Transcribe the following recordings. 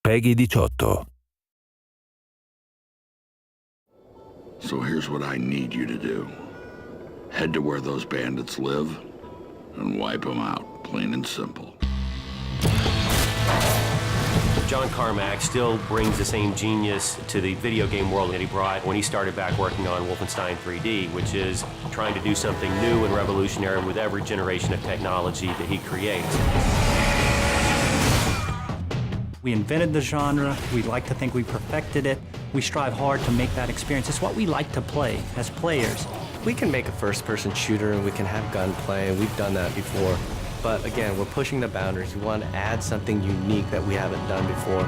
PEGI 18. So here's what I need you to do. Head to where those bandits live and wipe them out, plain and simple. John Carmack still brings the same genius to the video game world that he brought when he started back working on Wolfenstein 3D, which is trying to do something new and revolutionary with every generation of technology that he creates. We invented the genre. We like to think we perfected it. We strive hard to make that experience. It's what we like to play as players. We can make a first-person shooter and we can have gunplay, and we've done that before. But again, we're pushing the boundaries. We want to add something unique that we haven't done before.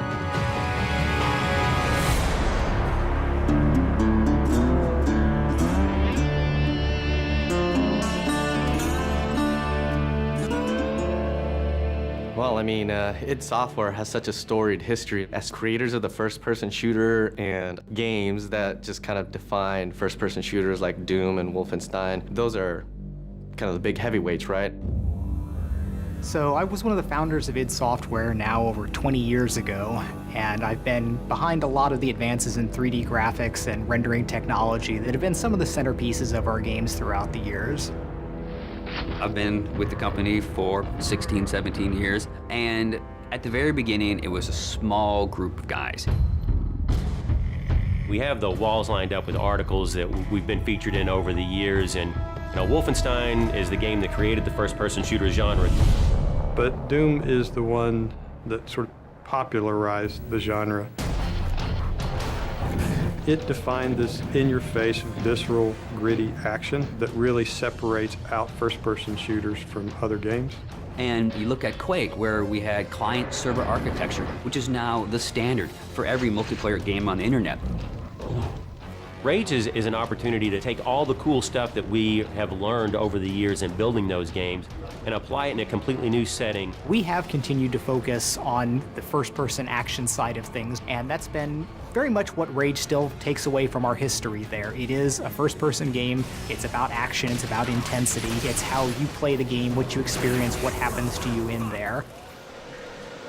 Well, I mean, id Software has such a storied history as creators of the first-person shooter and games that just kind of define first-person shooters like Doom and Wolfenstein. Those are kind of the big heavyweights, right? So I was one of the founders of id Software now over 20 years ago, and I've been behind a lot of the advances in 3D graphics and rendering technology that have been some of the centerpieces of our games throughout the years. I've been with the company for 16, 17 years, and at the very beginning, it was a small group of guys. We have the walls lined up with articles that we've been featured in over the years, and Wolfenstein is the game that created the first-person shooter genre. But Doom is the one that sort of popularized the genre. It defined this in-your-face, visceral, gritty action that really separates out first-person shooters from other games. And you look at Quake, where we had client-server architecture, which is now the standard for every multiplayer game on the internet. Rage is an opportunity to take all the cool stuff that we have learned over the years in building those games and apply it in a completely new setting. We have continued to focus on the first-person action side of things, and that's been very much what Rage still takes away from our history there. It is a first-person game. It's about action. It's about intensity. It's how you play the game, what you experience, what happens to you in there.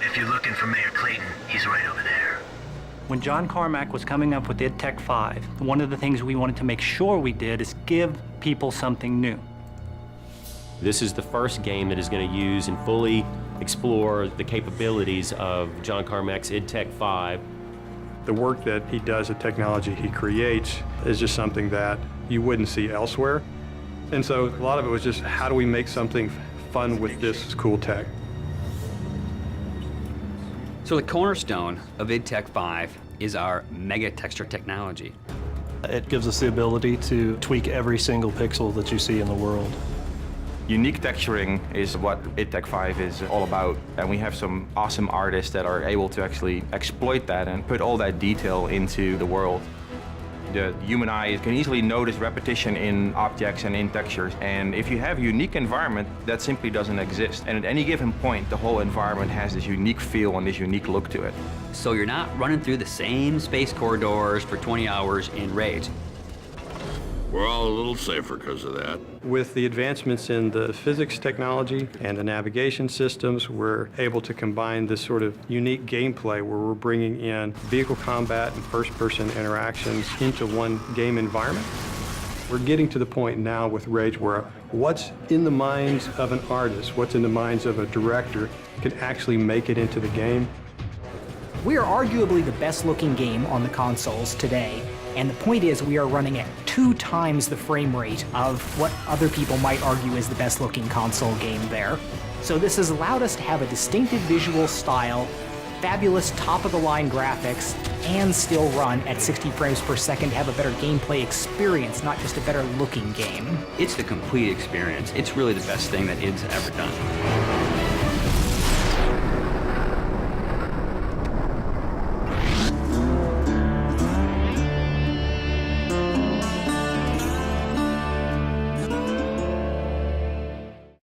If you're looking for Mayor Clayton, he's right over there. When John Carmack was coming up with id Tech 5, one of the things we wanted to make sure we did is give people something new. This is the first game that is going to use and fully explore the capabilities of John Carmack's id Tech 5. The work that he does, the technology he creates, is just something that you wouldn't see elsewhere. And so a lot of it was just, how do we make something fun with this cool tech? So the cornerstone of id Tech 5 is our mega texture technology. It gives us the ability to tweak every single pixel that you see in the world. Unique texturing is what id Tech 5 is all about, and we have some awesome artists that are able to actually exploit that and put all that detail into the world. The human eye can easily notice repetition in objects and in textures, and if you have a unique environment, that simply doesn't exist. And at any given point, the whole environment has this unique feel and this unique look to it. So you're not running through the same space corridors for 20 hours in Rage. We're all a little safer because of that. With the advancements in the physics technology and the navigation systems, we're able to combine this sort of unique gameplay where we're bringing in vehicle combat and first-person interactions into one game environment. We're getting to the point now with Rage where what's in the minds of an artist, what's in the minds of a director, can actually make it into the game. We are arguably the best-looking game on the consoles today. And the point is, we are running at 2 times the frame rate of what other people might argue is the best-looking console game there. So this has allowed us to have a distinctive visual style, fabulous top-of-the-line graphics, and still run at 60 frames per second to have a better gameplay experience, not just a better-looking game. It's the complete experience. It's really the best thing that id's ever done.